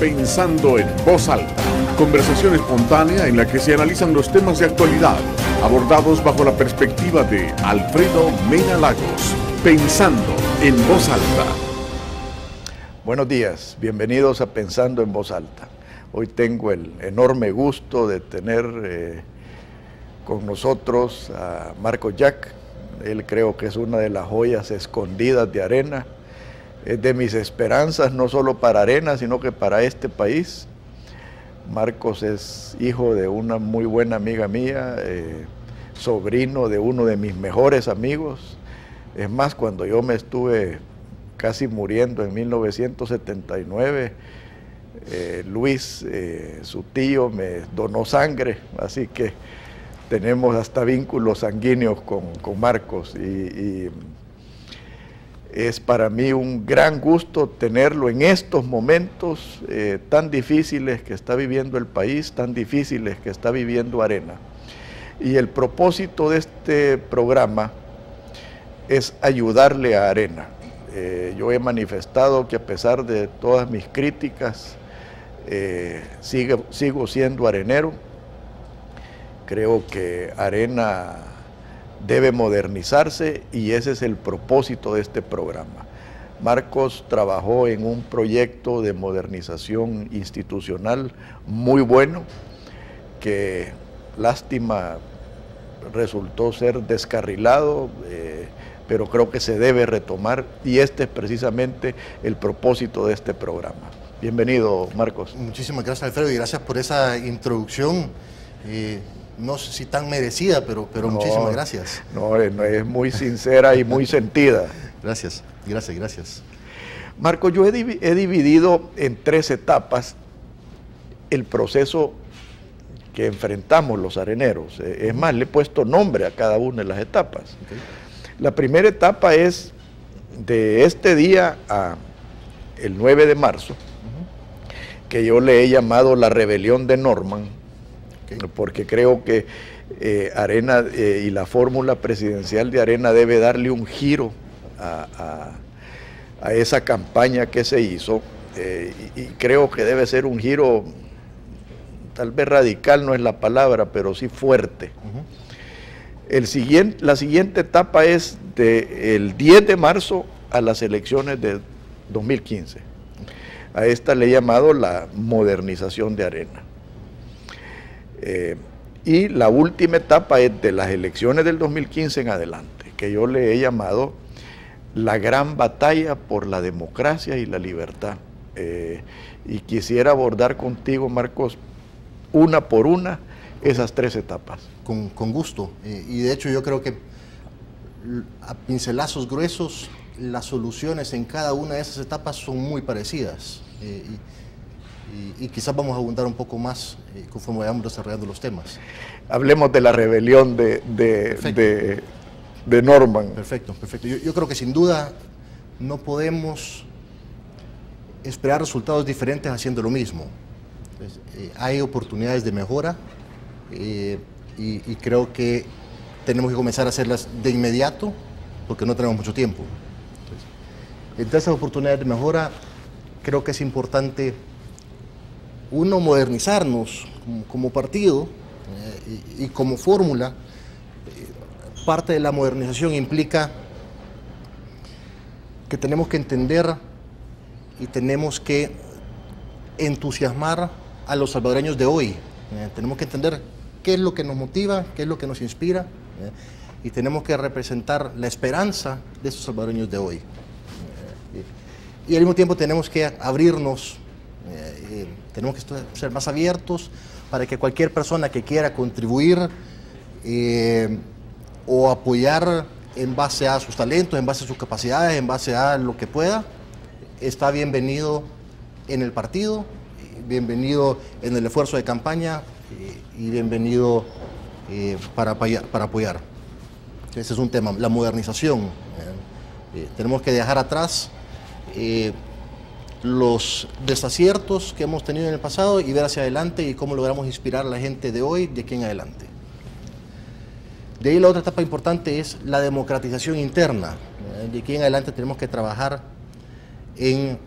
Pensando en Voz Alta, conversación espontánea en la que se analizan los temas de actualidad, abordados bajo la perspectiva de Alfredo Mena Lagos. Pensando en Voz Alta. Buenos días, bienvenidos a Pensando en Voz Alta. Hoy tengo el enorme gusto de tener con nosotros a Marcos Jack. Él creo que es una de las joyas escondidas de Arena. Es de mis esperanzas, no solo para Arena, sino que para este país. Marcos es hijo de una muy buena amiga mía, sobrino de uno de mis mejores amigos. Es más, cuando yo me estuve casi muriendo en 1979, Luis, su tío, me donó sangre, así que tenemos hasta vínculos sanguíneos con Marcos y es para mí un gran gusto tenerlo en estos momentos tan difíciles que está viviendo el país, tan difíciles que está viviendo Arena. Y el propósito de este programa es ayudarle a Arena. Yo he manifestado que a pesar de todas mis críticas, sigo siendo arenero. Creo que Arena debe modernizarse y ese es el propósito de este programa. Marcos trabajó en un proyecto de modernización institucional muy bueno, que lástima resultó ser descarrilado, pero creo que se debe retomar y este es precisamente el propósito de este programa. Bienvenido, Marcos. Muchísimas gracias, Alfredo, y gracias por esa introducción. No sé si tan merecida, pero muchísimas gracias. No, es muy sincera y muy sentida. Gracias. Marcos, yo he dividido en 3 etapas el proceso que enfrentamos los areneros. Es más, le he puesto nombre a cada una de las etapas. Okay. La primera etapa es de este día a el 9 de marzo, que yo le he llamado la rebelión de Norman, porque creo que Arena y la fórmula presidencial de Arena debe darle un giro a esa campaña que se hizo, y creo que debe ser un giro, tal vez radical no es la palabra, pero sí fuerte. La siguiente etapa es del 10 de marzo a las elecciones de 2015. A esta le he llamado la modernización de Arena. Y la última etapa es de las elecciones del 2015 en adelante, que yo le he llamado la gran batalla por la democracia y la libertad. Y quisiera abordar contigo, Marcos, una por una, esas 3 etapas. Con gusto. Y de hecho yo creo que a pincelazos gruesos las soluciones en cada una de esas etapas son muy parecidas. Y quizás vamos a abundar un poco más conforme vayamos desarrollando los temas. Hablemos de la rebelión de Norman. Perfecto. Yo creo que sin duda no podemos esperar resultados diferentes haciendo lo mismo. Entonces, hay oportunidades de mejora y creo que tenemos que comenzar a hacerlas de inmediato porque no tenemos mucho tiempo. Entonces, entre esas oportunidades de mejora creo que es importante modernizarnos como partido y como fórmula. Parte de la modernización implica que tenemos que entender y tenemos que entusiasmar a los salvadoreños de hoy. Tenemos que entender qué es lo que nos motiva, qué es lo que nos inspira, y tenemos que representar la esperanza de esos salvadoreños de hoy. Y al mismo tiempo tenemos que abrirnos, tenemos que ser más abiertos para que cualquier persona que quiera contribuir o apoyar en base a sus talentos, en base a sus capacidades, en base a lo que pueda, está bienvenido en el partido, bienvenido en el esfuerzo de campaña y bienvenido para apoyar. Ese es un tema, la modernización. Tenemos que dejar atrás los desaciertos que hemos tenido en el pasado y ver hacia adelante y cómo logramos inspirar a la gente de hoy, de aquí en adelante. De ahí la otra etapa importante es la democratización interna. De aquí en adelante tenemos que trabajar en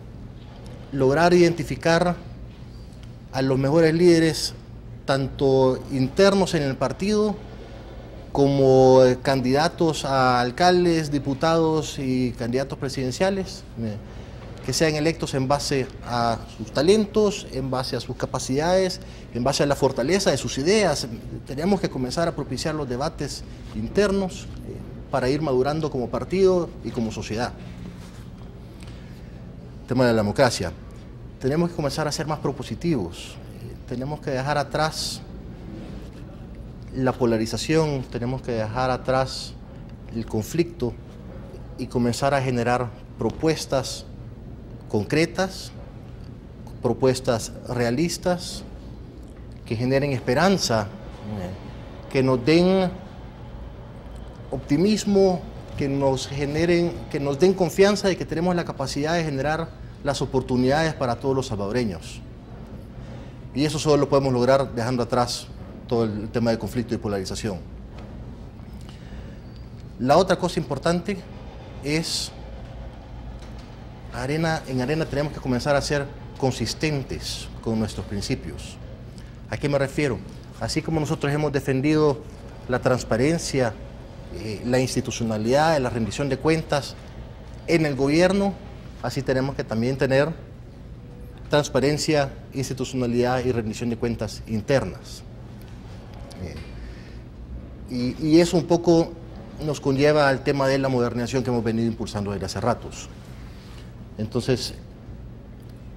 lograr identificar a los mejores líderes, tanto internos en el partido, como candidatos a alcaldes, diputados y candidatos presidenciales, que sean electos en base a sus talentos, en base a sus capacidades, en base a la fortaleza de sus ideas. Tenemos que comenzar a propiciar los debates internos para ir madurando como partido y como sociedad. El tema de la democracia. Tenemos que comenzar a ser más propositivos. Tenemos que dejar atrás la polarización, tenemos que dejar atrás el conflicto y comenzar a generar propuestas concretas, propuestas realistas, que generen esperanza, que nos den optimismo, que nos den confianza de que tenemos la capacidad de generar las oportunidades para todos los salvadoreños. Y eso solo lo podemos lograr dejando atrás todo el tema de conflicto y polarización. La otra cosa importante es, en Arena tenemos que comenzar a ser consistentes con nuestros principios. ¿A qué me refiero? Así como nosotros hemos defendido la transparencia, la institucionalidad, la rendición de cuentas en el gobierno, así tenemos que también tener transparencia, institucionalidad y rendición de cuentas internas. Y eso un poco nos conlleva al tema de la modernización que hemos venido impulsando desde hace ratos. Entonces,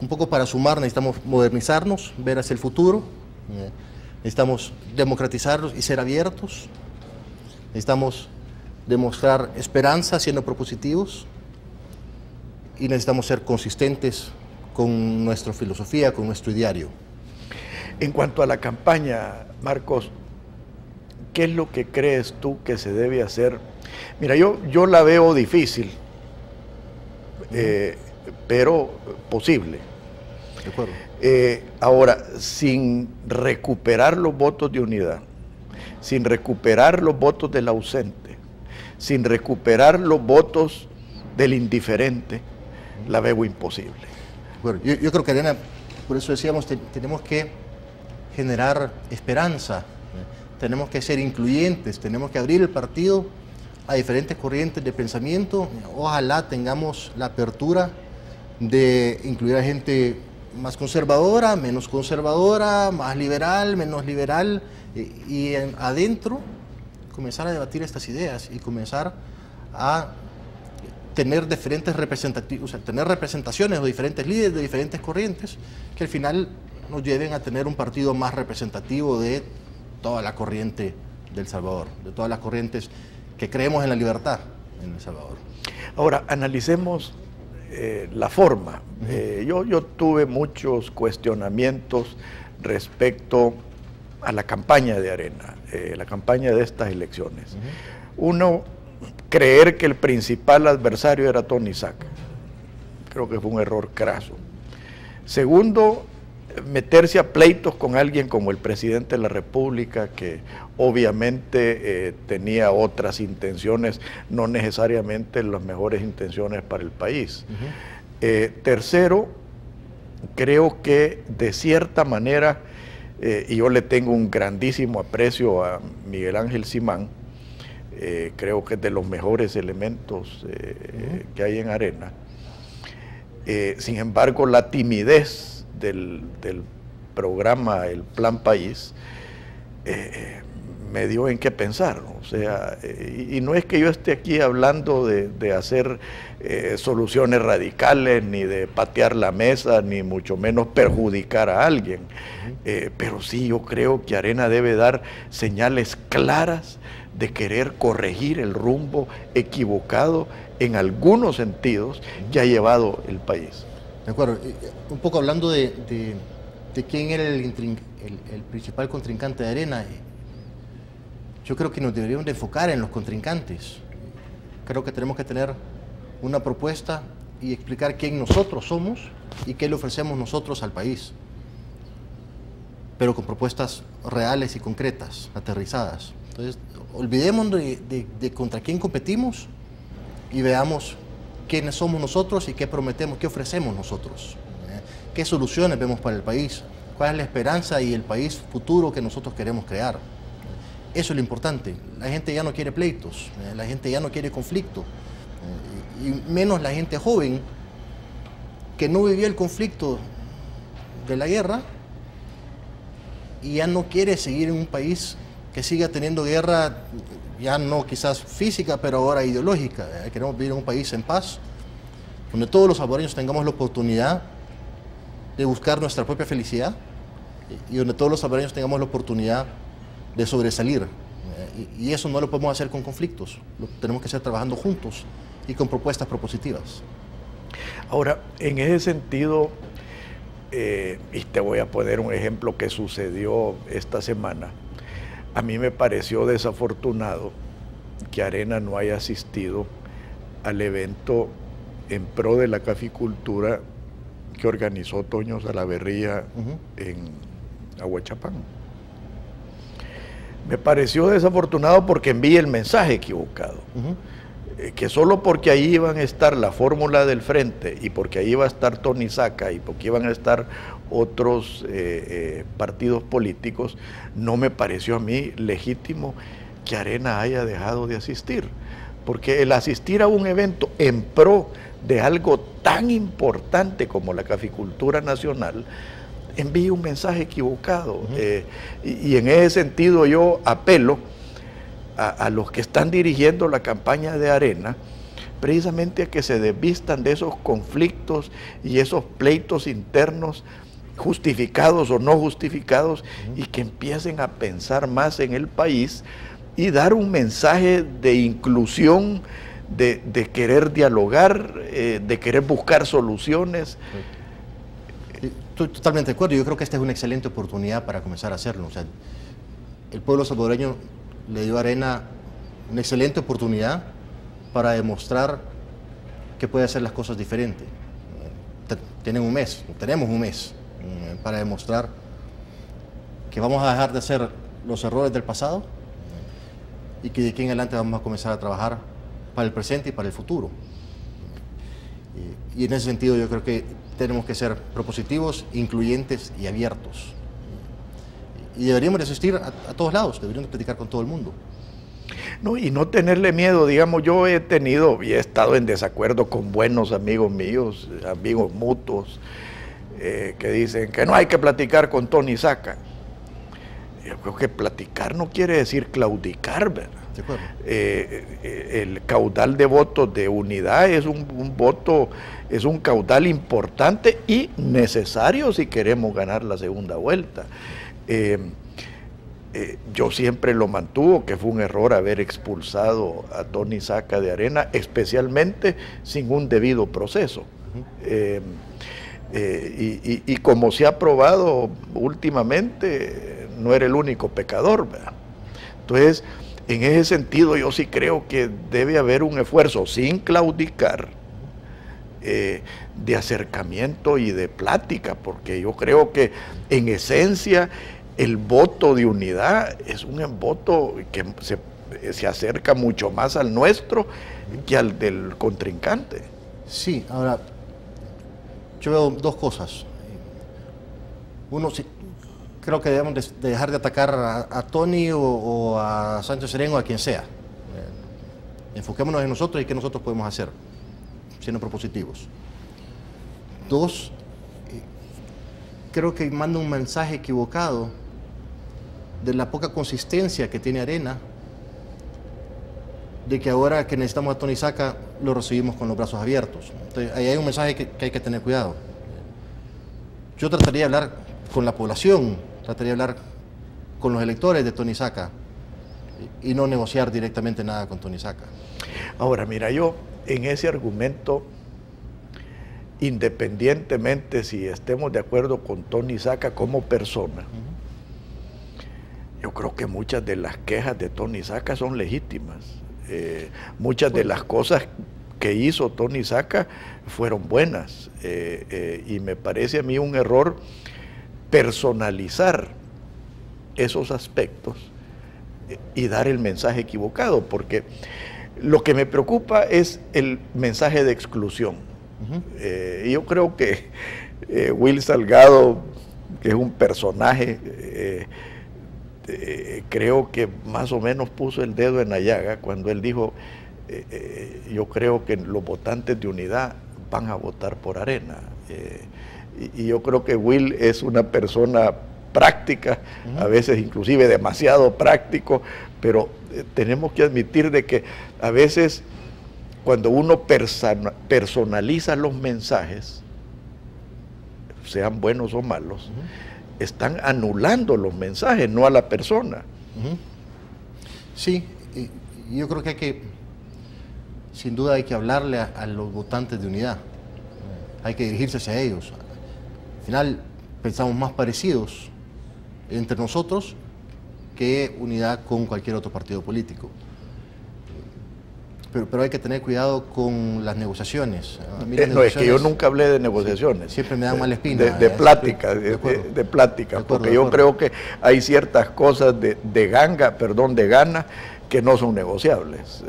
un poco para sumar, necesitamos modernizarnos, ver hacia el futuro, necesitamos democratizarnos y ser abiertos, necesitamos demostrar esperanza siendo propositivos y necesitamos ser consistentes con nuestra filosofía, con nuestro ideario. En cuanto a la campaña, Marcos, ¿qué es lo que crees tú que se debe hacer? Mira, yo la veo difícil, pero posible. De acuerdo. Ahora, sin recuperar los votos de unidad, sin recuperar los votos del ausente, sin recuperar los votos del indiferente, la veo imposible. Bueno, yo creo que, Arena, por eso decíamos, tenemos que generar esperanza, tenemos que ser incluyentes, tenemos que abrir el partido a diferentes corrientes de pensamiento. Ojalá tengamos la apertura de incluir a gente más conservadora, menos conservadora, más liberal, menos liberal, y adentro comenzar a debatir estas ideas y comenzar a tener diferentes representativos, o sea, tener representaciones o diferentes líderes de diferentes corrientes que al final nos lleven a tener un partido más representativo de toda la corriente del Salvador, de todas las corrientes que creemos en la libertad en El Salvador. Ahora, analicemos la forma. Yo tuve muchos cuestionamientos respecto a la campaña de Arena, la campaña de estas elecciones. Uno, creer que el principal adversario era Tony Sack. Creo que fue un error craso. Segundo, meterse a pleitos con alguien como el presidente de la República, que obviamente tenía otras intenciones, no necesariamente las mejores intenciones para el país. Tercero, creo que de cierta manera, y yo le tengo un grandísimo aprecio a Miguel Ángel Simán, creo que es de los mejores elementos que hay en Arena. Sin embargo, la timidez del programa El Plan País me dio en qué pensar, ¿no? O sea, y no es que yo esté aquí hablando de hacer soluciones radicales, ni de patear la mesa, ni mucho menos perjudicar a alguien, pero sí yo creo que Arena debe dar señales claras de querer corregir el rumbo equivocado en algunos sentidos que ha llevado el país. De acuerdo. Un poco hablando de quién era el principal contrincante de Arena, yo creo que nos deberíamos de enfocar en los contrincantes. Creo que tenemos que tener una propuesta y explicar quién nosotros somos y qué le ofrecemos nosotros al país, pero con propuestas reales y concretas, aterrizadas. Entonces, olvidémonos de contra quién competimos y veamos quiénes somos nosotros y qué prometemos, qué ofrecemos nosotros, qué soluciones vemos para el país, cuál es la esperanza y el país futuro que nosotros queremos crear. Eso es lo importante. La gente ya no quiere pleitos, la gente ya no quiere conflicto, y menos la gente joven que no vivió el conflicto de la guerra y ya no quiere seguir en un país que siga teniendo guerra, ya no quizás física, pero ahora ideológica. Queremos vivir en un país en paz, donde todos los salvadoreños tengamos la oportunidad de buscar nuestra propia felicidad y donde todos los salvadoreños tengamos la oportunidad de sobresalir. Y eso no lo podemos hacer con conflictos, lo tenemos que hacer trabajando juntos y con propuestas propositivas. Ahora, en ese sentido, y te voy a poner un ejemplo que sucedió esta semana. A mí me pareció desafortunado que Arena no haya asistido al evento en pro de la caficultura que organizó Toño Salaverría en Ahuachapán. Me pareció desafortunado porque envié el mensaje equivocado. Que solo porque ahí iban a estar la fórmula del frente y porque ahí iba a estar Tony Saca y porque iban a estar otros partidos políticos, no me pareció a mí legítimo que Arena haya dejado de asistir. Porque el asistir a un evento en pro de algo tan importante como la caficultura nacional envía un mensaje equivocado. Y en ese sentido yo apelo a los que están dirigiendo la campaña de Arena, precisamente a que se desvistan de esos conflictos y esos pleitos internos, justificados o no justificados, y que empiecen a pensar más en el país y dar un mensaje de inclusión, de querer dialogar, de querer buscar soluciones. Estoy totalmente de acuerdo. Yo creo que esta es una excelente oportunidad para comenzar a hacerlo. O sea, el pueblo salvadoreño le dio a Arena una excelente oportunidad para demostrar que puede hacer las cosas diferentes. Tenemos un mes para demostrar que vamos a dejar de hacer los errores del pasado y que de aquí en adelante vamos a comenzar a trabajar para el presente y para el futuro. Y en ese sentido yo creo que tenemos que ser propositivos, incluyentes y abiertos. Y deberíamos de asistir a todos lados, deberíamos platicar con todo el mundo. No, y no tenerle miedo. Digamos, yo he tenido y he estado en desacuerdo con buenos amigos míos, amigos mutuos, que dicen que no hay que platicar con Tony Saca. Yo creo que platicar no quiere decir claudicar, ¿verdad? De acuerdo. El caudal de votos de unidad es un voto, es un caudal importante y necesario si queremos ganar la segunda vuelta. Yo siempre lo mantuvo que fue un error haber expulsado a Tony Saca de Arena, especialmente sin un debido proceso. Y como se ha probado últimamente, no era el único pecador, ¿verdad? Entonces, en ese sentido yo sí creo que debe haber un esfuerzo sin claudicar, de acercamiento y de plática, porque yo creo que en esencia el voto de unidad es un voto que se acerca mucho más al nuestro que al del contrincante. Sí, ahora, yo veo dos cosas. Uno, sí, creo que debemos de dejar de atacar a Tony o a Sánchez Serén o a quien sea. Enfoquémonos en nosotros y qué nosotros podemos hacer, siendo propositivos. Dos, creo que manda un mensaje equivocado de la poca consistencia que tiene Arena, de que ahora que necesitamos a Tony Saca lo recibimos con los brazos abiertos. Entonces, ahí hay un mensaje que hay que tener cuidado. Yo trataría de hablar con la población, trataría de hablar con los electores de Tony Saca y no negociar directamente nada con Tony Saca. Ahora, mira, yo en ese argumento, independientemente si estemos de acuerdo con Tony Saca como persona, yo creo que muchas de las quejas de Tony Saca son legítimas. Muchas de las cosas que hizo Tony Saca fueron buenas, y me parece a mí un error personalizar esos aspectos y dar el mensaje equivocado, porque lo que me preocupa es el mensaje de exclusión. Yo creo que Will Salgado que es un personaje, creo que más o menos puso el dedo en la llaga cuando él dijo, yo creo que los votantes de Unidad van a votar por Arena. Y yo creo que Will es una persona práctica, a veces inclusive demasiado práctico, pero tenemos que admitir de que a veces cuando uno personaliza los mensajes, sean buenos o malos, están anulando los mensajes, no a la persona. Sí, yo creo que sin duda hay que hablarle a los votantes de Unidad, hay que dirigirse hacia ellos. Al final pensamos más parecidos entre nosotros que Unidad con cualquier otro partido político. Pero hay que tener cuidado con las negociaciones. No, es que yo nunca hablé de negociaciones. Siempre me dan mala espina. De plática, de plática, porque yo creo que hay ciertas cosas de gana, que no son negociables.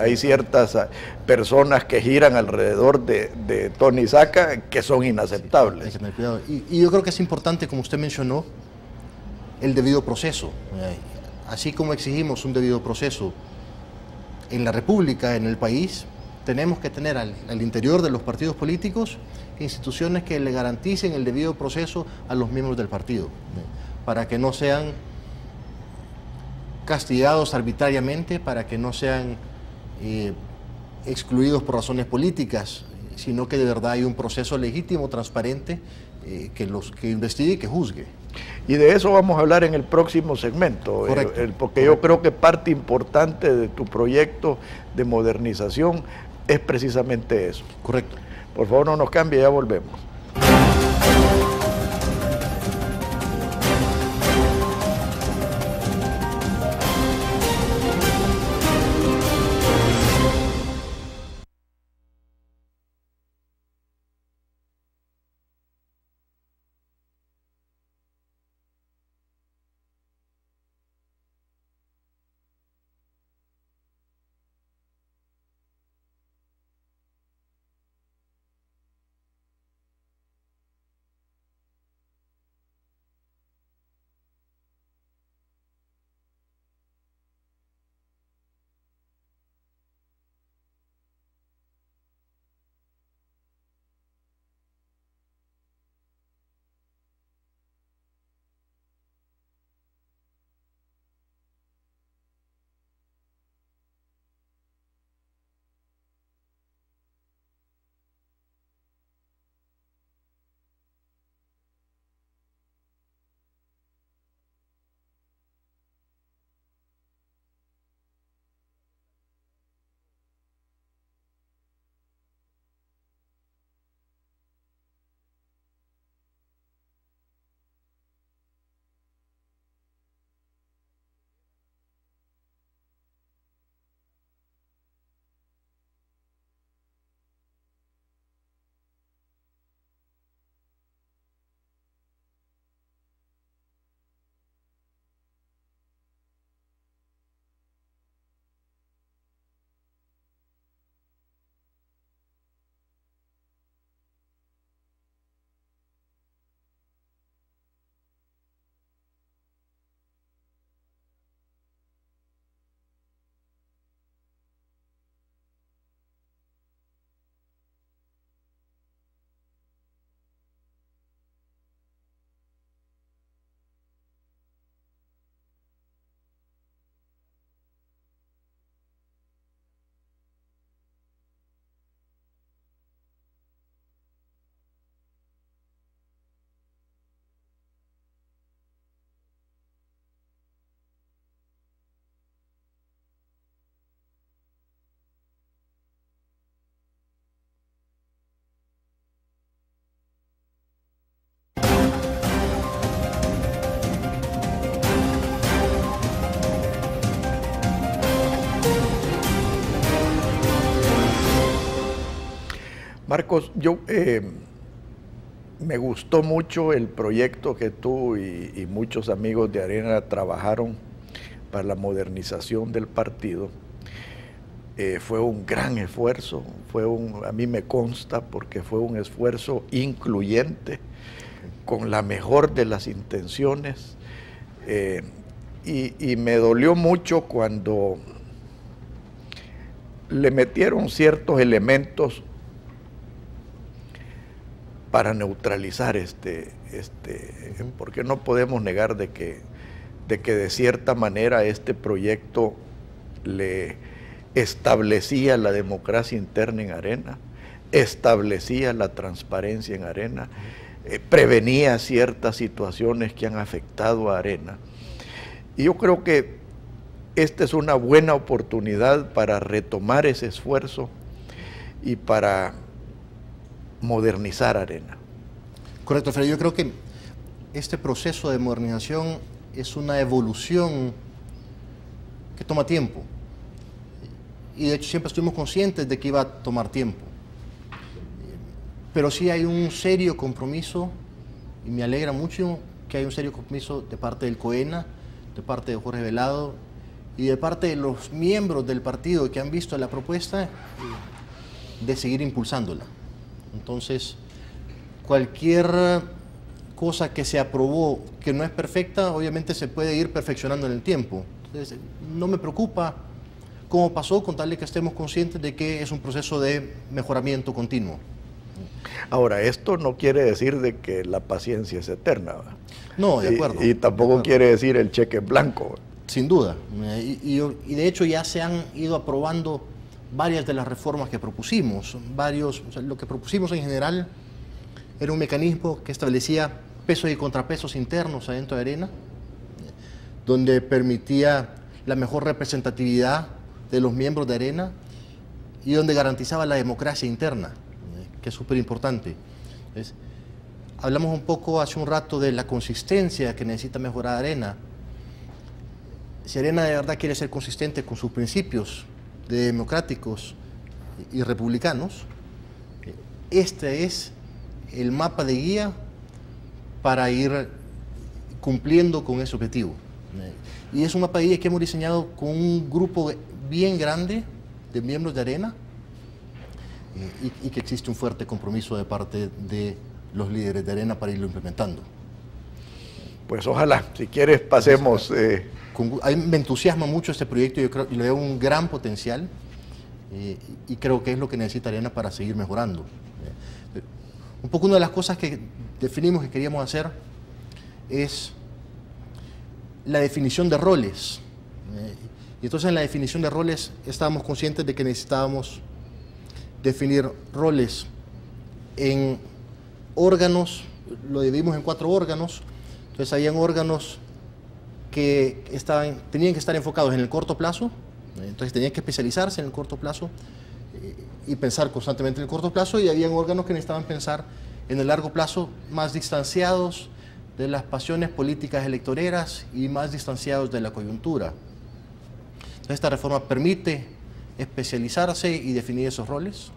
Hay ciertas personas que giran alrededor de Tony Saca que son inaceptables. Hay que tener cuidado. Y yo creo que es importante, como usted mencionó, el debido proceso. Así como exigimos un debido proceso en la República, en el país, tenemos que tener al interior de los partidos políticos instituciones que le garanticen el debido proceso a los miembros del partido, para que no sean castigados arbitrariamente, para que no sean excluidos por razones políticas, sino que de verdad hay un proceso legítimo, transparente, que investigue y que juzgue. Y de eso vamos a hablar en el próximo segmento, porque yo creo que parte importante de tu proyecto de modernización es precisamente eso. Correcto. Por favor, no nos cambie, ya volvemos. Marcos, me gustó mucho el proyecto que tú y muchos amigos de Arena trabajaron para la modernización del partido. Fue un gran esfuerzo, a mí me consta porque fue un esfuerzo incluyente, con la mejor de las intenciones, y me dolió mucho cuando le metieron ciertos elementos para neutralizar porque no podemos negar de que de cierta manera este proyecto le establecía la democracia interna en Arena, establecía la transparencia en Arena, prevenía ciertas situaciones que han afectado a Arena. Y yo creo que esta es una buena oportunidad para retomar ese esfuerzo y para modernizar Arena. Correcto, Freddy. Yo creo que este proceso de modernización es una evolución que toma tiempo. Y de hecho siempre estuvimos conscientes de que iba a tomar tiempo. Pero sí hay un serio compromiso, y me alegra mucho que hay un serio compromiso de parte del COENA, de parte de Jorge Velado y de parte de los miembros del partido que han visto la propuesta de seguir impulsándola. Entonces, cualquier cosa que se aprobó que no es perfecta, obviamente se puede ir perfeccionando en el tiempo. Entonces, no me preocupa cómo pasó, con tal de que estemos conscientes de que es un proceso de mejoramiento continuo. Ahora, esto no quiere decir de que la paciencia es eterna, ¿verdad? No, de acuerdo. Y tampoco quiere decir el cheque en blanco. Sin duda. Y de hecho ya se han ido aprobando varias de las reformas que propusimos. Lo que propusimos en general era un mecanismo que establecía pesos y contrapesos internos adentro de Arena, donde permitía la mejor representatividad de los miembros de Arena y donde garantizaba la democracia interna, que es súper importante. Hablamos un poco hace un rato de la consistencia que necesita mejorar Arena. Si Arena de verdad quiere ser consistente con sus principios democráticos y republicanos, este es el mapa de guía para ir cumpliendo con ese objetivo. Y es un mapa de guía que hemos diseñado con un grupo bien grande de miembros de Arena y que existe un fuerte compromiso de parte de los líderes de Arena para irlo implementando. Pues ojalá, si quieres pasemos... Me entusiasma mucho este proyecto, yo creo, y le veo un gran potencial y creo que es lo que necesita Arena para seguir mejorando. Un poco una de las cosas que definimos que queríamos hacer es la definición de roles. Y entonces en la definición de roles estábamos conscientes de que necesitábamos definir roles en órganos, lo dividimos en 4 órganos. Entonces habían órganos que tenían que estar enfocados en el corto plazo, entonces tenían que especializarse en el corto plazo y pensar constantemente en el corto plazo, y habían órganos que necesitaban pensar en el largo plazo, más distanciados de las pasiones políticas electoreras y más distanciados de la coyuntura. Entonces esta reforma permite especializarse y definir esos roles.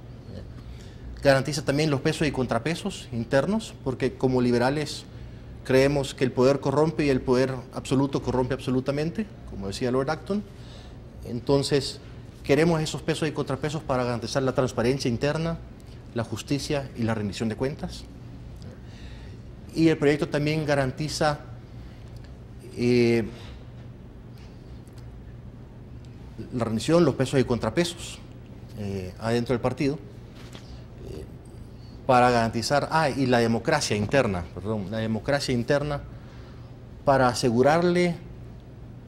Garantiza también los pesos y contrapesos internos, porque como liberales creemos que el poder corrompe y el poder absoluto corrompe absolutamente, como decía Lord Acton. Entonces, queremos esos pesos y contrapesos para garantizar la transparencia interna, la justicia y la rendición de cuentas. Y el proyecto también garantiza la rendición, los pesos y contrapesos adentro del partido, para garantizar, y la democracia interna, para asegurarle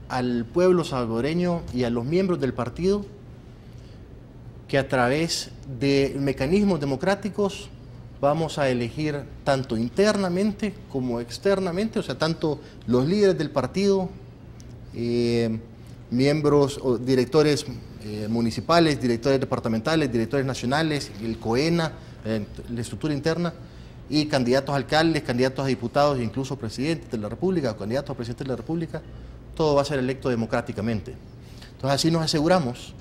al pueblo salvadoreño y a los miembros del partido que a través de mecanismos democráticos vamos a elegir tanto internamente como externamente, o sea, tanto los líderes del partido, miembros o directores municipales, directores departamentales, directores nacionales, el COENA, la estructura interna, y candidatos a alcaldes, candidatos a diputados e incluso presidentes de la República o candidatos a presidente de la República, todo va a ser electo democráticamente. Entonces así nos aseguramos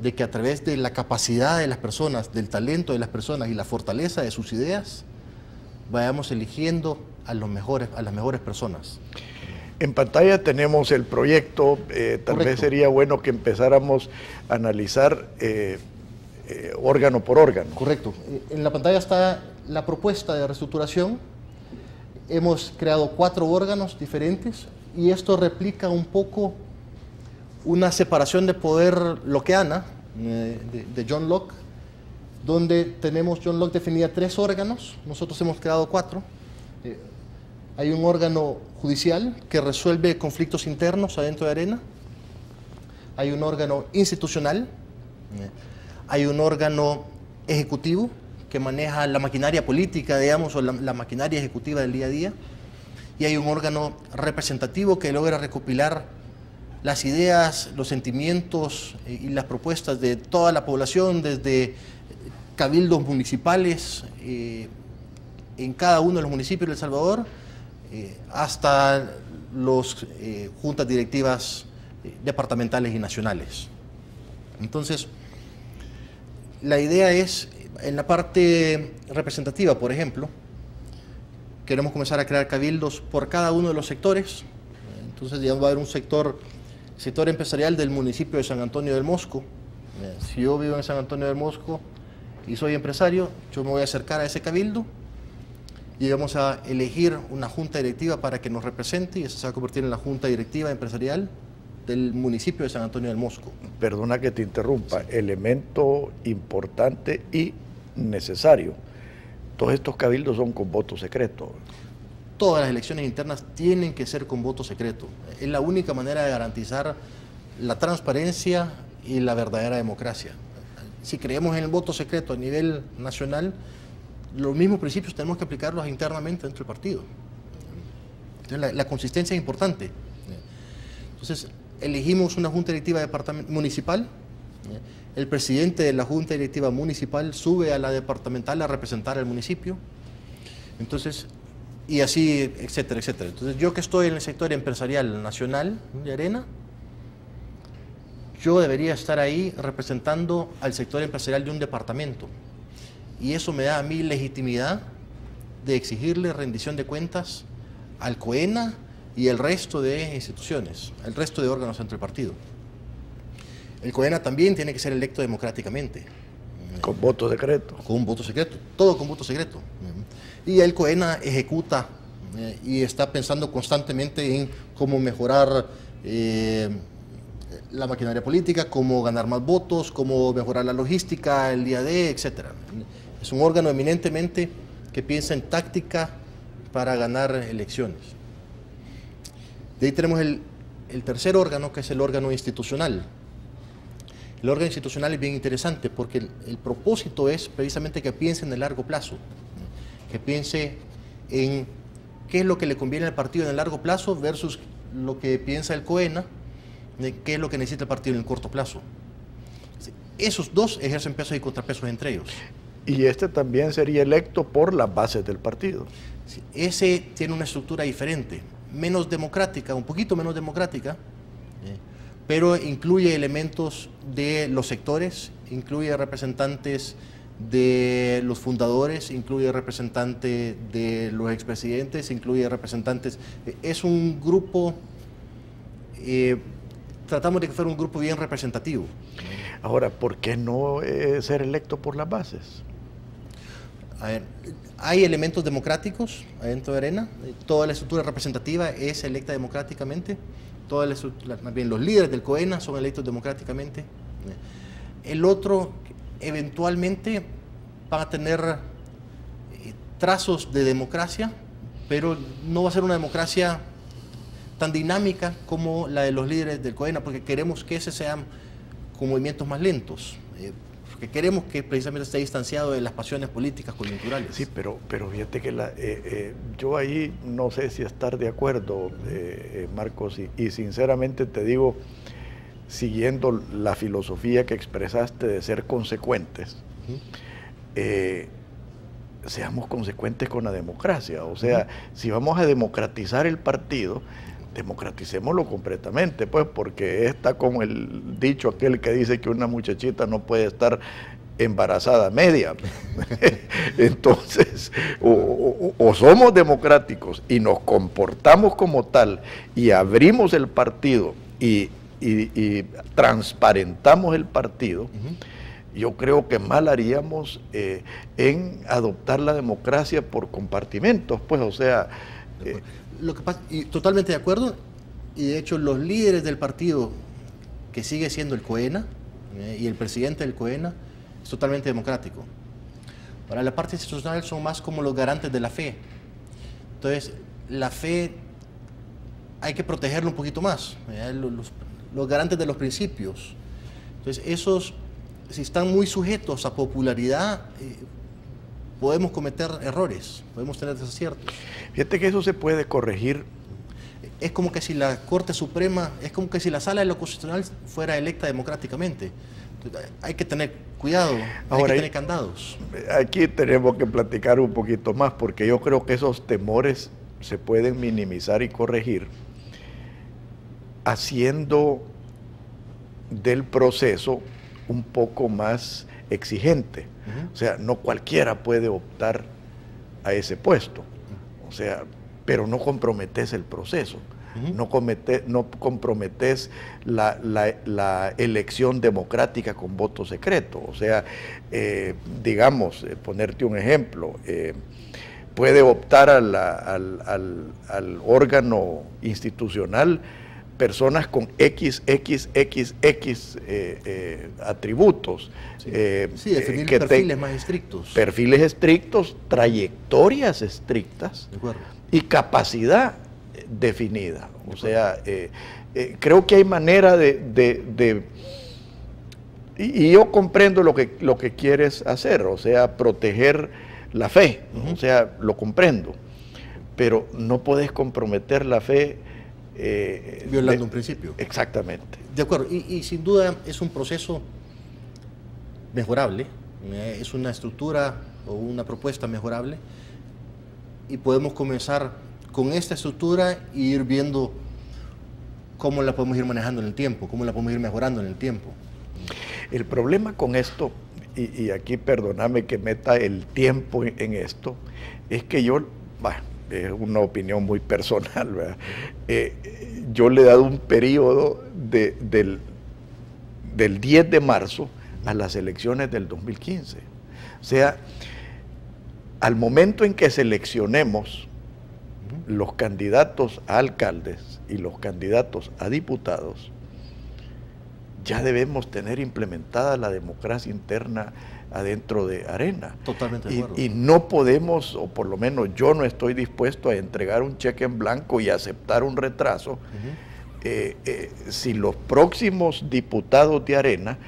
de que a través de la capacidad de las personas, del talento de las personas y la fortaleza de sus ideas, vayamos eligiendo a las mejores personas. En pantalla tenemos el proyecto, tal vez sería bueno que empezáramos a analizar órgano por órgano. Correcto. En la pantalla está la propuesta de reestructuración. hemos creado 4 órganos diferentes y esto replica un poco una separación de poder lockeana de John Locke, donde John Locke definía 3 órganos, nosotros hemos creado 4. Hay un órgano judicial que resuelve conflictos internos adentro de Arena, hay un órgano institucional, hay un órgano ejecutivo que maneja la maquinaria política, digamos, o la maquinaria ejecutiva del día a día, y hay un órgano representativo que logra recopilar las ideas, los sentimientos y las propuestas de toda la población, desde cabildos municipales en cada uno de los municipios de El Salvador, hasta las juntas directivas departamentales y nacionales. Entonces, la idea es, en la parte representativa, por ejemplo, queremos comenzar a crear cabildos por cada uno de los sectores. Entonces, digamos, va a haber un sector empresarial del municipio de San Antonio del Mosco. Si yo vivo en San Antonio del Mosco y soy empresario, yo me voy a acercar a ese cabildo y vamos a elegir una junta directiva para que nos represente, y esa se va a convertir en la junta directiva empresarial del municipio de San Antonio del Mosco. Perdona que te interrumpa, sí. Elemento importante y necesario. Todos estos cabildos son con voto secreto. Todas las elecciones internas tienen que ser con voto secreto. Es la única manera de garantizar la transparencia y la verdadera democracia. Si creemos en el voto secreto a nivel nacional, los mismos principios tenemos que aplicarlos internamente dentro del partido. Entonces, la consistencia es importante. Entonces, elegimos una junta directiva municipal. El presidente de la junta directiva municipal sube a la departamental a representar al municipio. Entonces, y así, etcétera, etcétera. Entonces, yo que estoy en el sector empresarial nacional de Arena, yo debería estar ahí representando al sector empresarial de un departamento. Y eso me da a mí legitimidad de exigirle rendición de cuentas al COENA y el resto de instituciones, el resto de órganos dentro del partido. El COENA también tiene que ser electo democráticamente. Con voto secreto. Con un voto secreto, todo con voto secreto. Y el COENA ejecuta y está pensando constantemente en cómo mejorar la maquinaria política, cómo ganar más votos, cómo mejorar la logística, el día D, etc. Es un órgano eminentemente que piensa en táctica para ganar elecciones. De ahí tenemos el tercer órgano, que es el órgano institucional. El órgano institucional es bien interesante porque el propósito es precisamente que piense en el largo plazo, que piense en qué es lo que le conviene al partido en el largo plazo versus lo que piensa el COENA, qué es lo que necesita el partido en el corto plazo. Esos dos ejercen pesos y contrapesos entre ellos. Y este también sería electo por las bases del partido. Sí, ese tiene una estructura diferente, menos democrática, un poquito menos democrática, pero incluye elementos de los sectores, incluye representantes de los fundadores, incluye representantes de los expresidentes, incluye representantes... Es un grupo, tratamos de que fuera un grupo bien representativo. Ahora, ¿por qué no ser electo por las bases? A ver, hay elementos democráticos adentro de Arena, toda la estructura representativa es electa democráticamente, más bien los líderes del COENA son electos democráticamente. El otro, eventualmente, van a tener trazos de democracia, pero no va a ser una democracia tan dinámica como la de los líderes del COENA, porque queremos que ese sean con movimientos más lentos. Porque queremos que precisamente esté distanciado de las pasiones políticas coyunturales. Sí, pero fíjate que yo ahí no sé si estar de acuerdo, Marcos, y sinceramente te digo, siguiendo la filosofía que expresaste de ser consecuentes, seamos consecuentes con la democracia. O sea, si vamos a democratizar el partido, democraticémoslo completamente, pues, porque está como el dicho aquel que dice que una muchachita no puede estar embarazada media. Entonces, o somos democráticos y nos comportamos como tal y abrimos el partido y transparentamos el partido, yo creo que mal haríamos en adoptar la democracia por compartimentos, pues, o sea, Lo que pasa, y totalmente de acuerdo, y de hecho los líderes del partido, que sigue siendo el COENA, y el presidente del COENA, es totalmente democrático. Para la parte institucional son más como los garantes de la fe. Entonces, la fe hay que protegerlo un poquito más, los garantes de los principios. Entonces, esos, si están muy sujetos a popularidad, podemos cometer errores, podemos tener desaciertos. Fíjate que eso se puede corregir. Es como que si la Corte Suprema, es como que si la Sala de lo Constitucional fuera electa democráticamente. Entonces, hay que tener cuidado, hay que tener candados. Aquí tenemos que platicar un poquito más, porque yo creo que esos temores se pueden minimizar y corregir haciendo del proceso un poco más exigente. O sea, no cualquiera puede optar a ese puesto. O sea, pero no comprometes el proceso. No comprometes la elección democrática con voto secreto. O sea, digamos, ponerte un ejemplo, puede optar al órgano institucional personas con XXXX atributos. Sí, definir perfiles más estrictos. Perfiles estrictos, trayectorias estrictas y capacidad definida. O sea, creo que hay manera y yo comprendo lo que quieres hacer, o sea, proteger la fe, o sea, lo comprendo, pero no puedes comprometer la fe violando un principio. Exactamente. De acuerdo, y sin duda es un proceso mejorable, es una estructura o una propuesta mejorable, y podemos comenzar con esta estructura e ir viendo cómo la podemos ir manejando en el tiempo, cómo la podemos ir mejorando en el tiempo. El problema con esto, y aquí perdóname que meta el tiempo en esto, es que yo, es una opinión muy personal, ¿verdad? Yo le he dado un periodo del 10 de marzo a las elecciones del 2015. O sea, al momento en que seleccionemos los candidatos a alcaldes y los candidatos a diputados, ya debemos tener implementada la democracia interna adentro de Arena. Totalmente de acuerdo. Y no podemos, o por lo menos yo no estoy dispuesto a entregar un cheque en blanco y aceptar un retraso si los próximos diputados de Arena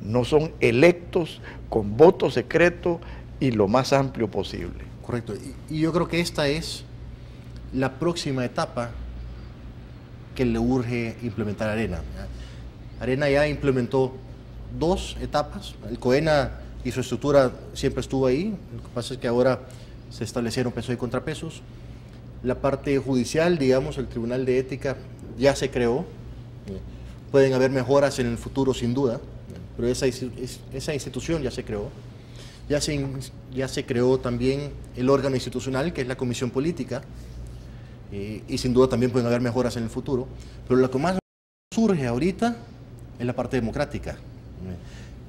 no son electos con voto secreto y lo más amplio posible. Correcto. Y yo creo que esta es la próxima etapa que le urge implementar a Arena. Arena ya implementó 2 etapas. El COENA y su estructura siempre estuvo ahí. Lo que pasa es que ahora se establecieron pesos y contrapesos. La parte judicial, digamos, el Tribunal de Ética ya se creó. Pueden haber mejoras en el futuro, sin duda, pero esa institución ya se creó. Ya se creó también el órgano institucional, que es la Comisión Política, y sin duda también pueden haber mejoras en el futuro. Pero lo que más surge ahorita es la parte democrática,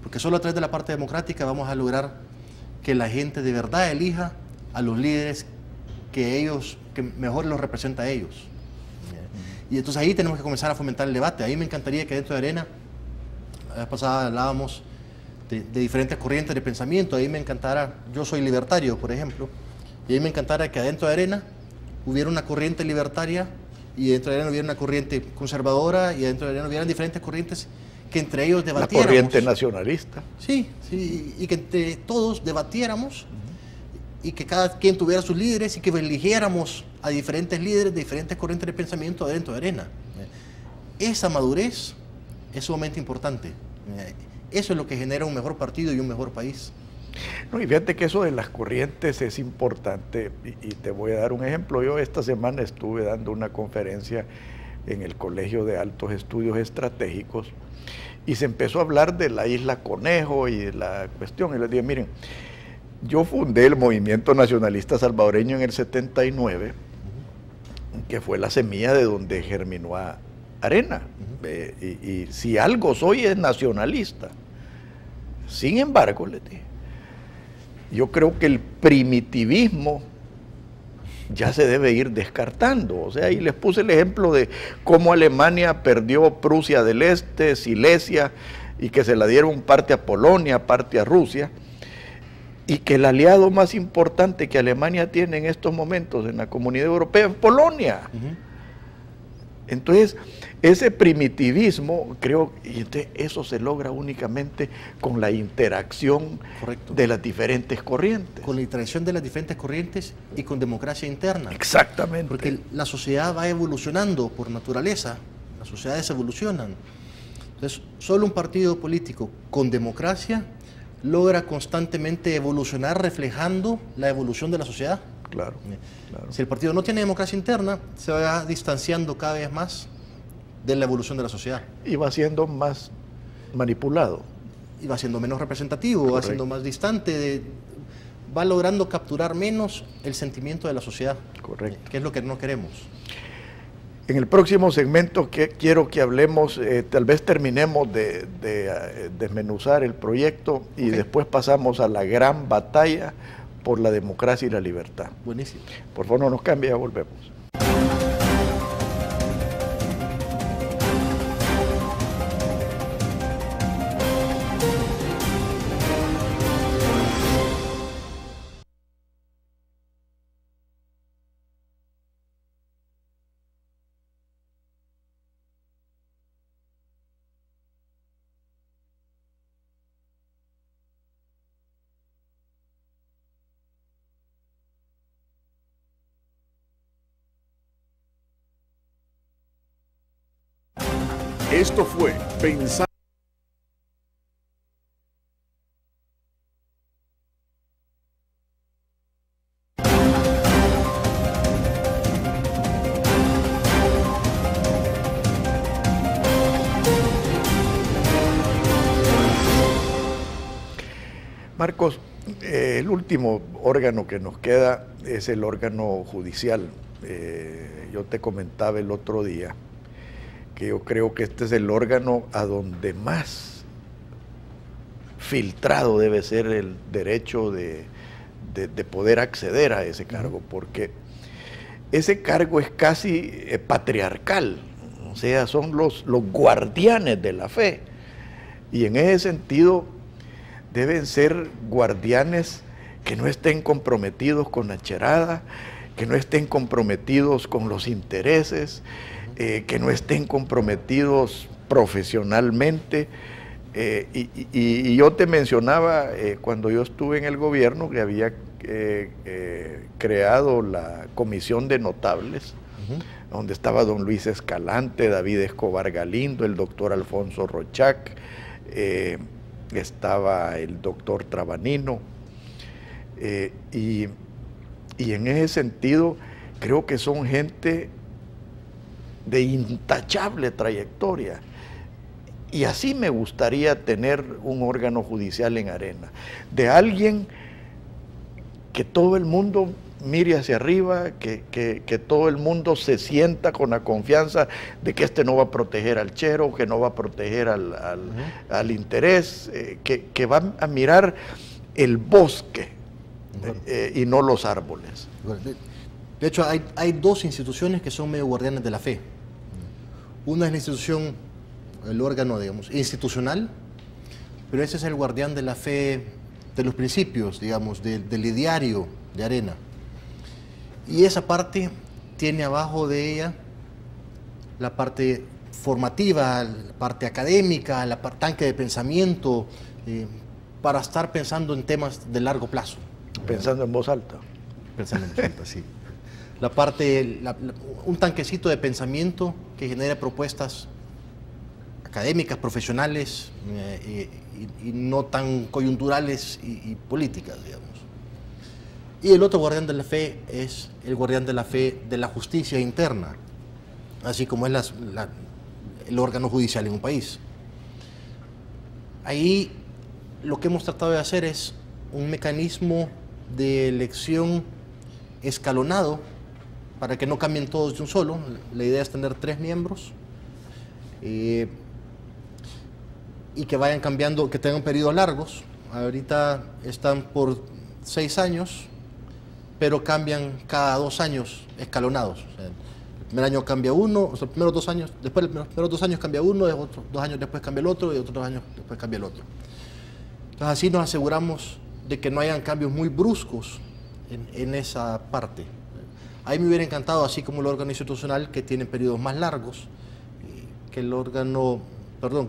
porque solo a través de la parte democrática vamos a lograr que la gente de verdad elija a los líderes que mejor los representa a ellos. Y entonces ahí tenemos que comenzar a fomentar el debate. Ahí me encantaría que dentro de Arena, la vez pasada hablábamos de diferentes corrientes de pensamiento, ahí me encantara, yo soy libertario, por ejemplo, y ahí me encantara que adentro de Arena hubiera una corriente libertaria, y dentro de Arena hubiera una corriente conservadora, y dentro de Arena hubieran diferentes corrientes que entre ellos debatiéramos. La corriente nacionalista. Sí, y que entre todos debatiéramos, y que cada quien tuviera sus líderes, y que eligiéramos a diferentes líderes de diferentes corrientes de pensamiento adentro de Arena. Esa madurez es sumamente importante. Eso es lo que genera un mejor partido y un mejor país. No, y fíjate que eso de las corrientes es importante, y te voy a dar un ejemplo. Yo esta semana estuve dando una conferencia en el Colegio de Altos Estudios Estratégicos y se empezó a hablar de la Isla Conejo y de la cuestión. Y les dije, miren, yo fundé el Movimiento Nacionalista Salvadoreño en el 79, que fue la semilla de donde germinó Arena. Y si algo soy es nacionalista. Sin embargo, les dije, yo creo que el primitivismo ya se debe ir descartando. O sea, ahí les puse el ejemplo de cómo Alemania perdió Prusia del Este, Silesia, y que se la dieron parte a Polonia, parte a Rusia, y que el aliado más importante que Alemania tiene en estos momentos en la Comunidad Europea es Polonia. Entonces, ese primitivismo, creo, y entonces eso se logra únicamente con la interacción de las diferentes corrientes. Con la interacción de las diferentes corrientes y con democracia interna. Exactamente. Porque la sociedad va evolucionando por naturaleza, las sociedades evolucionan. Entonces, solo un partido político con democracia logra constantemente evolucionar reflejando la evolución de la sociedad. Claro, claro. Si el partido no tiene democracia interna, se va distanciando cada vez más de la evolución de la sociedad. Y va siendo más manipulado. Y va siendo menos representativo, Correcto. va siendo más distante, va logrando capturar menos el sentimiento de la sociedad. Correcto. Que es lo que no queremos. En el próximo segmento quiero que hablemos, tal vez terminemos de desmenuzar el proyecto y después pasamos a la gran batalla por la democracia y la libertad. Buenísimo. Por favor, no nos cambie, ya volvemos. Esto fue Pensando. Marcos, el último órgano que nos queda es el órgano judicial. Yo te comentaba el otro día que yo creo que este es el órgano a donde más filtrado debe ser el derecho de poder acceder a ese cargo, porque ese cargo es casi patriarcal, o sea, son los guardianes de la fe, y en ese sentido deben ser guardianes que no estén comprometidos con la cherada, que no estén comprometidos con los intereses, que no estén comprometidos profesionalmente. Y yo te mencionaba cuando yo estuve en el gobierno que había creado la comisión de notables, donde estaba don Luis Escalante, David Escobar Galindo, el doctor Alfonso Rochac, estaba el doctor Trabanino, y en ese sentido creo que son gente de intachable trayectoria, y así me gustaría tener un órgano judicial en Arena, de alguien que todo el mundo mire hacia arriba, que todo el mundo se sienta con la confianza de que este no va a proteger al chero, que no va a proteger al interés, que va a mirar el bosque y no los árboles. De hecho, hay dos instituciones que son medio guardianes de la fe. Una es la institución, el órgano, digamos, institucional, pero ese es el guardián de la fe, de los principios, digamos, del ideario de Arena. Y esa parte tiene abajo de ella la parte formativa, la parte académica, la tanque de pensamiento, para estar pensando en temas de largo plazo. Pensando en voz alta. Pensando en voz alta, sí. La parte, un tanquecito de pensamiento que genera propuestas académicas, profesionales y no tan coyunturales y políticas, digamos. Y el otro guardián de la fe es el guardián de la fe de la justicia interna, así como es el órgano judicial en un país. Ahí lo que hemos tratado de hacer es un mecanismo de elección escalonado para que no cambien todos de un solo. La idea es tener 3 miembros y que vayan cambiando, que tengan periodos largos. Ahorita están por 6 años pero cambian cada 2 años escalonados. O sea, el primer año cambia uno, o sea, los primeros 2 años, después los primeros 2 años cambia uno, otros 2 años después cambia el otro y otros 2 años después cambia el otro. Entonces así nos aseguramos de que no hayan cambios muy bruscos en esa parte. A mí me hubiera encantado, así como el órgano institucional, que tiene periodos más largos, que el órgano, perdón,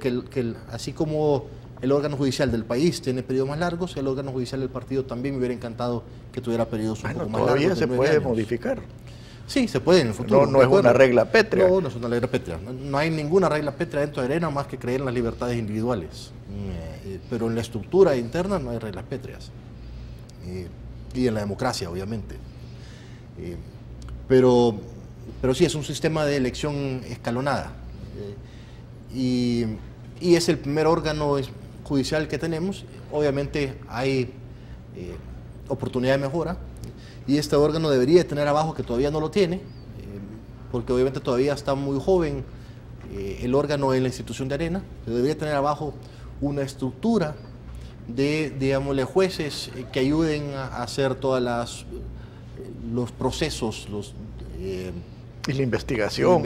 así como el órgano judicial del país tiene periodos más largos, el órgano judicial del partido también me hubiera encantado que tuviera periodos un poco más largos. Todavía se puede modificar. Sí, se puede en el futuro. No es una regla pétrea. No, no es una regla pétrea. No hay ninguna regla pétrea dentro de Arena más que creer en las libertades individuales. Pero en la estructura interna no hay reglas pétreas. Y en la democracia, obviamente. Pero sí, es un sistema de elección escalonada. Y es el primer órgano judicial que tenemos. Obviamente hay oportunidad de mejora. Y este órgano debería tener abajo, que todavía no lo tiene, porque obviamente todavía está muy joven el órgano en la institución de Arena, debería tener abajo una estructura de, digámosle, jueces que ayuden a hacer todas los procesos, y la investigación.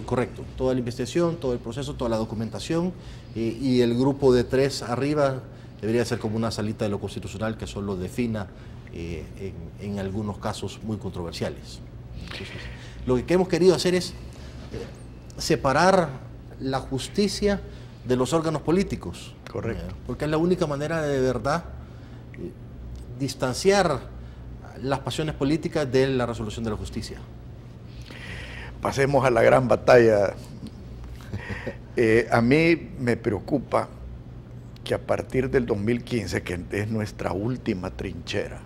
Correcto, toda la investigación, todo el proceso, toda la documentación, y el grupo de 3 arriba debería ser como una salita de lo constitucional que solo defina en algunos casos muy controversiales. Entonces, lo que hemos querido hacer es separar la justicia de los órganos políticos. Correcto. Porque es la única manera de verdad distanciar las pasiones políticas de la resolución de la justicia. Pasemos a la gran batalla. A mí me preocupa que a partir del 2015, que es nuestra última trinchera,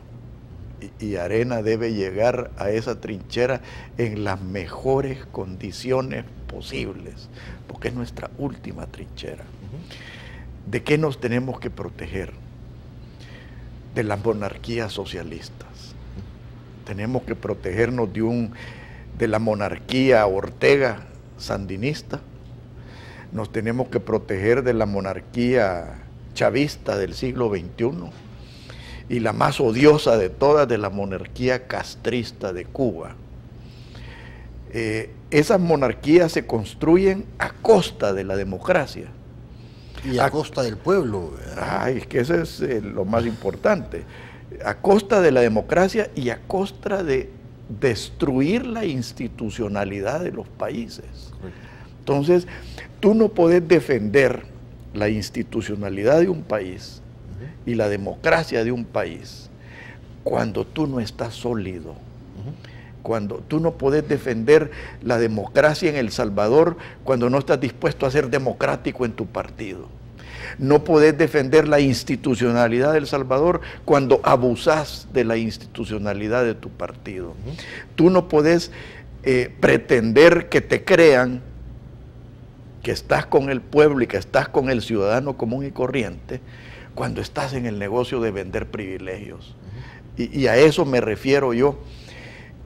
y Arena debe llegar a esa trinchera en las mejores condiciones posibles, porque es nuestra última trinchera. ¿De qué nos tenemos que proteger? De las monarquías socialistas. Tenemos que protegernos de la monarquía Ortega sandinista. Nos tenemos que proteger de la monarquía chavista del siglo XXI. Y la más odiosa de todas, de la monarquía castrista de Cuba. Esas monarquías se construyen a costa de la democracia. Y a costa del pueblo. Ay, es que eso es lo más importante. A costa de la democracia y a costa de destruir la institucionalidad de los países. Entonces, tú no podés defender la institucionalidad de un país y la democracia de un país cuando tú no estás sólido. Cuando tú no podés defender la democracia en El Salvador cuando no estás dispuesto a ser democrático en tu partido. No podés defender la institucionalidad de El Salvador cuando abusás de la institucionalidad de tu partido. Tú no podés pretender que te crean que estás con el pueblo y que estás con el ciudadano común y corriente cuando estás en el negocio de vender privilegios. Y a eso me refiero yo,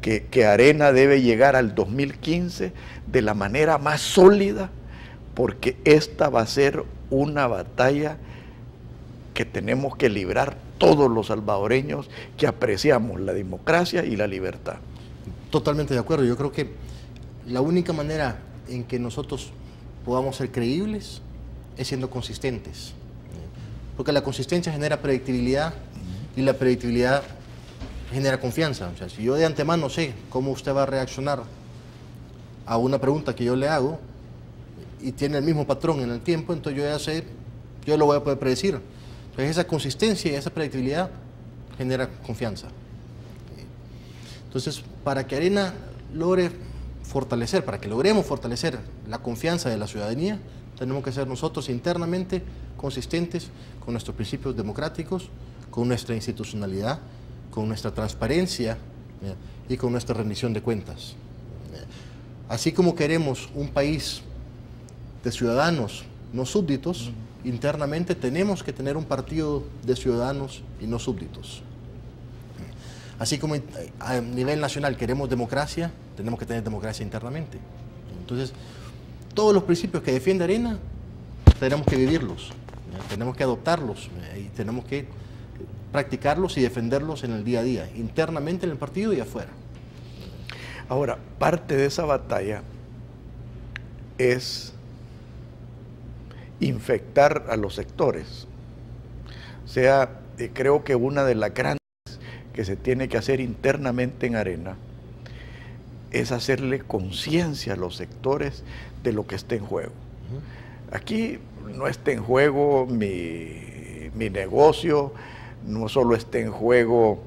que Arena debe llegar al 2015 de la manera más sólida, porque esta va a ser una batalla que tenemos que librar todos los salvadoreños que apreciamos la democracia y la libertad. Totalmente de acuerdo. Yo creo que la única manera en que nosotros podamos ser creíbles es siendo consistentes. Porque la consistencia genera predictibilidad y la predictibilidad genera confianza. O sea, si yo de antemano sé cómo usted va a reaccionar a una pregunta que yo le hago y tiene el mismo patrón en el tiempo, entonces yo ya sé, yo lo voy a poder predecir. Entonces esa consistencia y esa predictibilidad genera confianza. Entonces, para que Arena logre fortalecer, para que logremos fortalecer la confianza de la ciudadanía, tenemos que ser nosotros internamente consistentes con nuestros principios democráticos, con nuestra institucionalidad, con nuestra transparencia y con nuestra rendición de cuentas. Así como queremos un país de ciudadanos, no súbditos, internamente tenemos que tener un partido de ciudadanos y no súbditos. Así como a nivel nacional queremos democracia, tenemos que tener democracia internamente. Entonces, todos los principios que defiende Arena, tenemos que vivirlos, tenemos que adoptarlos y tenemos que practicarlos y defenderlos en el día a día, internamente en el partido y afuera. Ahora, parte de esa batalla es infectar a los sectores. O sea, creo que una de las grandes que se tiene que hacer internamente en Arena es hacerle conciencia a los sectores de lo que está en juego. Aquí no está en juego mi negocio, no solo está en juego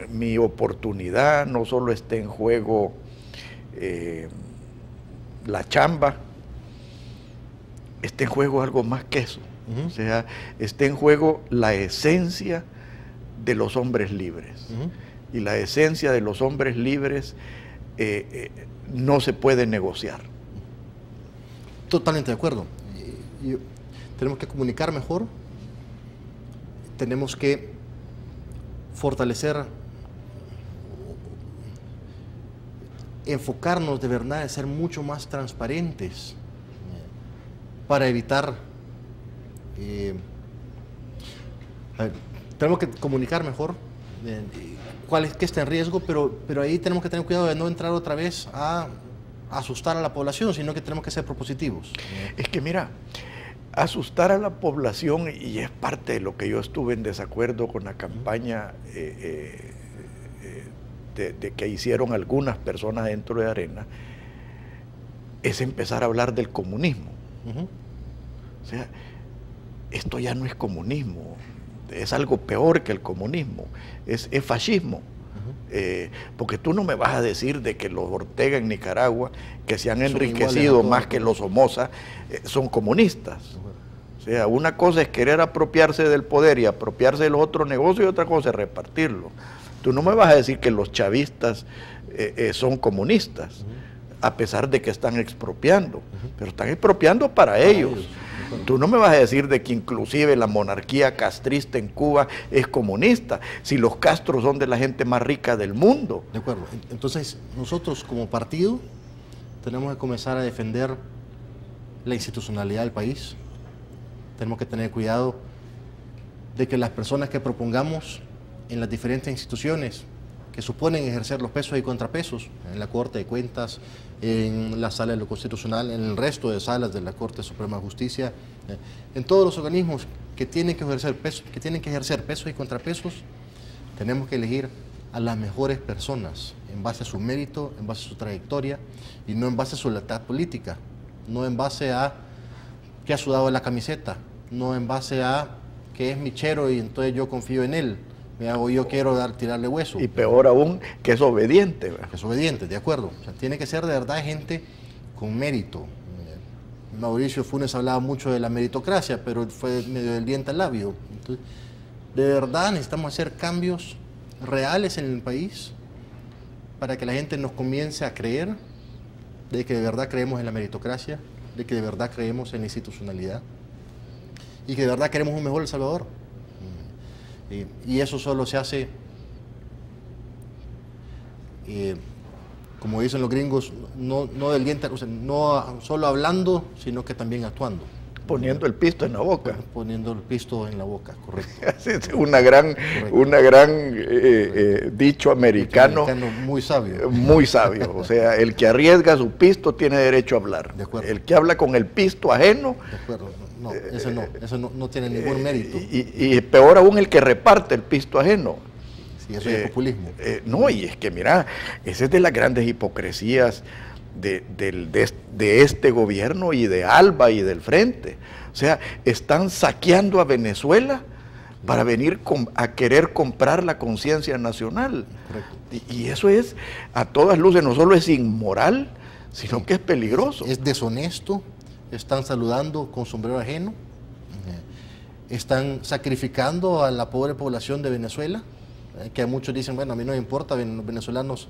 mi oportunidad, no solo está en juego la chamba, está en juego algo más que eso. O sea, está en juego la esencia de los hombres libres. Y la esencia de los hombres libres no se puede negociar. Totalmente de acuerdo. Tenemos que comunicar mejor, tenemos que fortalecer, enfocarnos de verdad en ser mucho más transparentes para evitar... tenemos que comunicar mejor cuál es que está en riesgo, pero ahí tenemos que tener cuidado de no entrar otra vez a asustar a la población, sino que tenemos que ser propositivos. Es que mira, asustar a la población, y es parte de lo que yo estuve en desacuerdo con la campaña de que hicieron algunas personas dentro de Arena, es empezar a hablar del comunismo. O sea, esto ya no es comunismo, es algo peor que el comunismo, es fascismo. Porque tú no me vas a decir de que los Ortega en Nicaragua, que se han enriquecido más que los Somoza, son comunistas. O sea, una cosa es querer apropiarse del poder y apropiarse de los otros negocios, y otra cosa es repartirlo. Tú no me vas a decir que los chavistas son comunistas, a pesar de que están expropiando, pero están expropiando para ellos. Tú no me vas a decir de que inclusive la monarquía castrista en Cuba es comunista, si los Castros son de la gente más rica del mundo. De acuerdo. Entonces, nosotros como partido tenemos que comenzar a defender la institucionalidad del país. Tenemos que tener cuidado de que las personas que propongamos en las diferentes instituciones que suponen ejercer los pesos y contrapesos, en la Corte de Cuentas, en la Sala de lo Constitucional, en el resto de salas de la Corte Suprema de Justicia, en todos los organismos que tienen que ejercer pesos y contrapesos, tenemos que elegir a las mejores personas en base a su mérito, en base a su trayectoria y no en base a su lealtad política, no en base a que ha sudado la camiseta, no en base a que es michero y entonces yo confío en él. O yo quiero tirarle hueso. Y peor aún, que es obediente. ¿verdad? Que es obediente, de acuerdo. O sea, tiene que ser de verdad gente con mérito. Mauricio Funes hablaba mucho de la meritocracia, pero fue medio del diente al labio. Entonces, de verdad necesitamos hacer cambios reales en el país para que la gente nos comience a creer de que de verdad creemos en la meritocracia, de que de verdad creemos en la institucionalidad y que de verdad queremos un mejor El Salvador. Y eso solo se hace, como dicen los gringos, no del diente, o sea, no solo hablando, sino que también actuando. Poniendo el pisto en la boca. Poniendo el pisto en la boca, correcto. Es una gran dicho americano. Muy sabio. Muy sabio. O sea, el que arriesga su pisto tiene derecho a hablar. De acuerdo. El que habla con el pisto ajeno. De acuerdo. No, ese no tiene ningún mérito. Y peor aún el que reparte el pisto ajeno. Sí, eso es populismo. No, y es que mira, esa es de las grandes hipocresías de este gobierno y de ALBA y del Frente. O sea, están saqueando a Venezuela para venir a querer comprar la conciencia nacional. Y eso es, a todas luces, no solo es inmoral, sino que es peligroso. Es deshonesto. Están saludando con sombrero ajeno, están sacrificando a la pobre población de Venezuela, que a muchos dicen, bueno, a mí no me importa, los venezolanos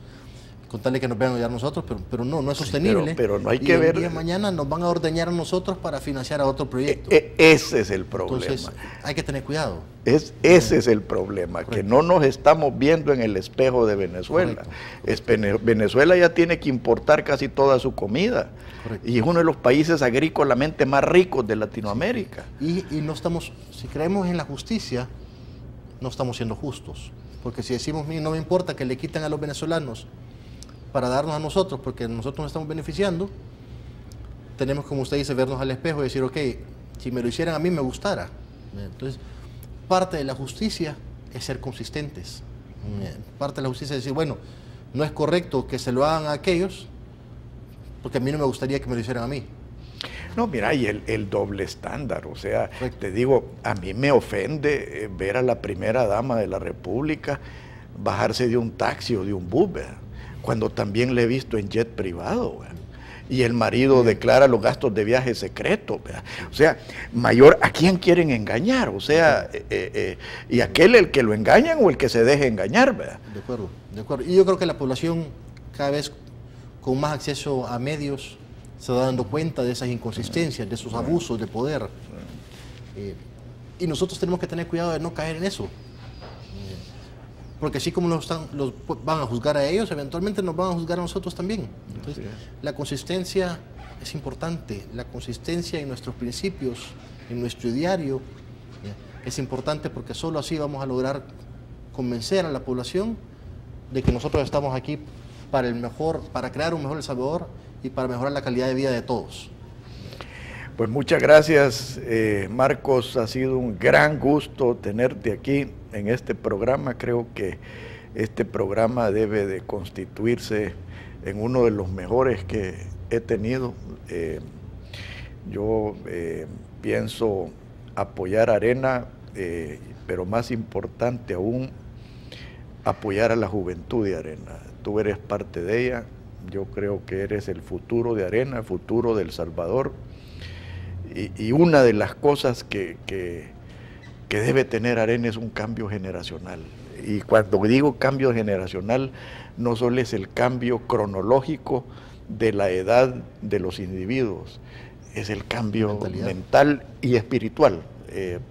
con tal de que nos vean ayudar a nosotros, pero no es sostenible. Pero no hay y que ver. El día de mañana nos van a ordeñar a nosotros para financiar a otro proyecto. Ese es el problema. Entonces, hay que tener cuidado. Ese es el problema, correcto, que no nos estamos viendo en el espejo de Venezuela. Venezuela ya tiene que importar casi toda su comida. Correcto. Y es uno de los países agrícolamente más ricos de Latinoamérica. Y no estamos, si creemos en la justicia, no estamos siendo justos. Porque si decimos, no me importa que le quiten a los venezolanos para darnos a nosotros, porque nosotros nos estamos beneficiando, tenemos, como usted dice, vernos al espejo y decir, ok, si me lo hicieran a mí me gustara. Entonces, parte de la justicia es ser consistentes. Parte de la justicia es decir, bueno, no es correcto que se lo hagan a aquellos, porque a mí no me gustaría que me lo hicieran a mí. No, mira, y el doble estándar, o sea, correcto, te digo, a mí me ofende ver a la primera dama de la República bajarse de un taxi o de un bus, ¿verdad? Cuando también le he visto en jet privado, ¿verdad? Y el marido declara los gastos de viaje secretos, ¿verdad? O sea, mayor, ¿a quién quieren engañar? O sea, y aquel el que lo engañan o el que se deje engañar, ¿verdad? De acuerdo, de acuerdo. Y yo creo que la población cada vez con más acceso a medios se va dando cuenta de esas inconsistencias, de esos abusos de poder. Y nosotros tenemos que tener cuidado de no caer en eso. Porque así como los van a juzgar a ellos, eventualmente nos van a juzgar a nosotros también. Entonces, la consistencia es importante, la consistencia en nuestros principios, en nuestro diario, es importante porque solo así vamos a lograr convencer a la población de que nosotros estamos aquí para crear un mejor El Salvador y para mejorar la calidad de vida de todos. Pues muchas gracias, Marcos, ha sido un gran gusto tenerte aquí en este programa. Creo que este programa debe de constituirse en uno de los mejores que he tenido. Yo pienso apoyar a Arena, pero más importante aún, apoyar a la juventud de Arena. Tú eres parte de ella, yo creo que eres el futuro de Arena, el futuro de El Salvador. Y una de las cosas que debe tener Arena es un cambio generacional. Y cuando digo cambio generacional, no solo es el cambio cronológico de la edad de los individuos, es el cambio mental y espiritual,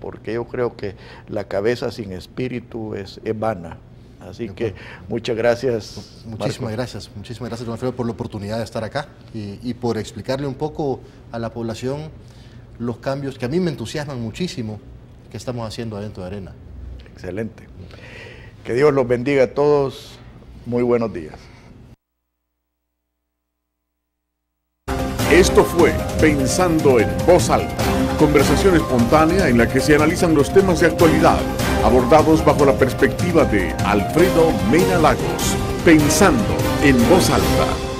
porque yo creo que la cabeza sin espíritu es vana. Así que muchas gracias. Muchísimas gracias, don Alfredo, por la oportunidad de estar acá y por explicarle un poco a la población los cambios que a mí me entusiasman muchísimo que estamos haciendo adentro de Arena. Excelente. Que Dios los bendiga a todos. Muy buenos días. Esto fue Pensando en Voz Alta, conversación espontánea en la que se analizan los temas de actualidad, abordados bajo la perspectiva de Alfredo Mena Lagos. Pensando en Voz Alta.